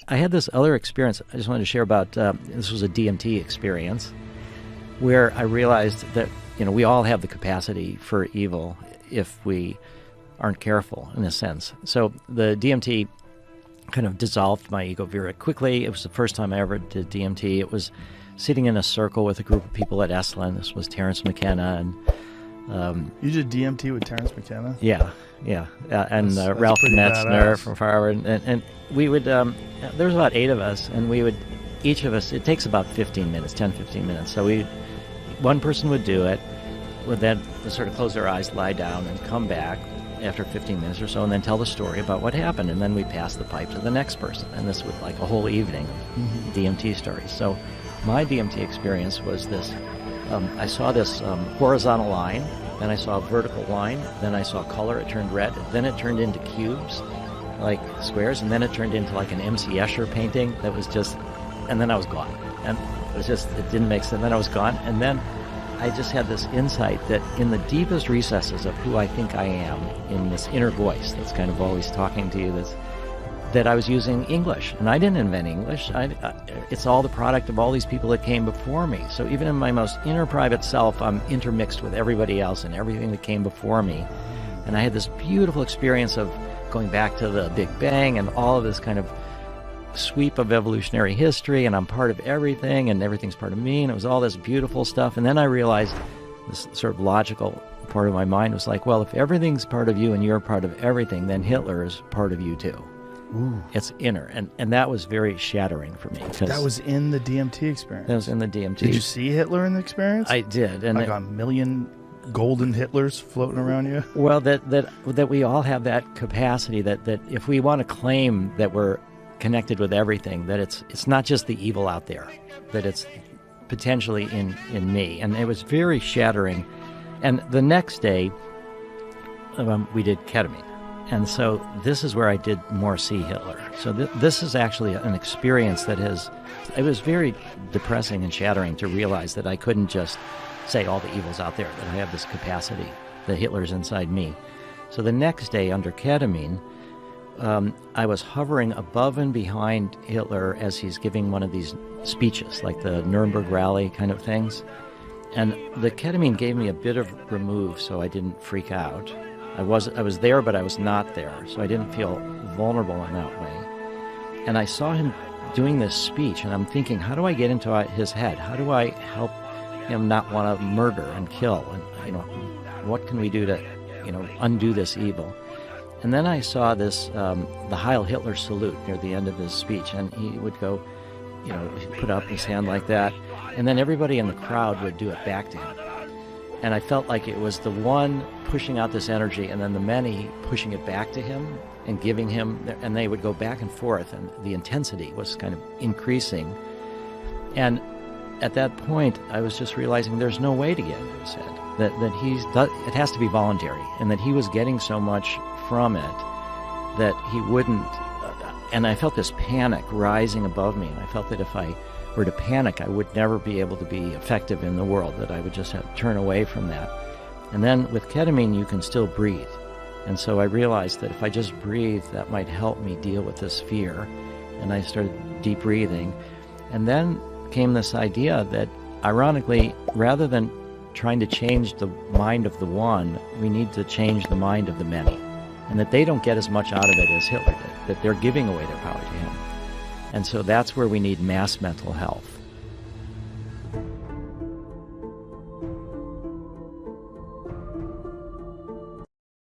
I had this other experience I just wanted to share about. This was a DMT experience where I realized that, we all have the capacity for evil if we aren't careful, in a sense. So the DMT kind of dissolved my ego very quickly. It was the first time I ever did DMT. It was sitting in a circle with a group of people at Esalen. This was Terence McKenna and you did DMT with Terence McKenna? Yeah. And Ralph Metzner from Harvard. And we would, there was about 8 of us, and we would, each of us, it takes about 15 minutes, 10, 15 minutes. So one person would do it, would then sort of close their eyes, lie down, and come back after 15 minutes or so, and then tell the story about what happened. And then we pass the pipe to the next person. And this was like a whole evening of DMT stories. So my DMT experience was this. I saw this horizontal line, then I saw a vertical line, then I saw color, it turned red, then it turned into cubes, like squares, and then it turned into like an M.C. Escher painting that was just, and then I was gone. And it didn't make sense, then I was gone. And then I just had this insight that in the deepest recesses of who I think I am, in this inner voice that's kind of always talking to you, that I was using English. And I didn't invent English. It's all the product of all these people that came before me. So even in my most inner private self, I'm intermixed with everybody else and everything that came before me. And I had this beautiful experience of going back to the Big Bang and all of this kind of sweep of evolutionary history, and I'm part of everything, and everything's part of me, and it was all this beautiful stuff. And then I realized this sort of logical part of my mind was like, well, if everything's part of you and you're part of everything, then Hitler is part of you too. Ooh. It's inner, and that was very shattering for me. That was in the DMT experience? That was in the DMT. Did you see Hitler in the experience? I did. And like a million golden Hitlers floating around you? Well, that we all have that capacity, that if we want to claim that we're connected with everything, that it's not just the evil out there, that it's potentially in me. And it was very shattering. And the next day, we did ketamine. And so this is where I did more see Hitler. So this is actually an experience it was very depressing and shattering to realize that I couldn't just say all the evil's out there, that I have this capacity, that Hitler's inside me. So the next day under ketamine, I was hovering above and behind Hitler as he's giving one of these speeches, like the Nuremberg rally kind of things. And the ketamine gave me a bit of remove so I didn't freak out. I was there, but I was not there, so I didn't feel vulnerable in that way. And I saw him doing this speech, and I'm thinking, how do I get into his head? How do I help him not want to murder and kill? And what can we do to, undo this evil? And then I saw this, the Heil Hitler salute near the end of his speech, and he would go, put up his hand like that, and then everybody in the crowd would do it back to him. And I felt like it was the one pushing out this energy, and then the many pushing it back to him and giving him, and they would go back and forth, and the intensity was kind of increasing. And at that point, I was just realizing there's no way to get into his head, that it has to be voluntary, and that he was getting so much from it that he wouldn't, and I felt this panic rising above me, and I felt that if I were to panic, I would never be able to be effective in the world, that I would just have to turn away from that. And then with ketamine, you can still breathe. And so I realized that if I just breathe, that might help me deal with this fear. And I started deep breathing. And then came this idea that, ironically, rather than trying to change the mind of the one, we need to change the mind of the many. And that they don't get as much out of it as Hitler did, that they're giving away their power to him. And so that's where we need mass mental health.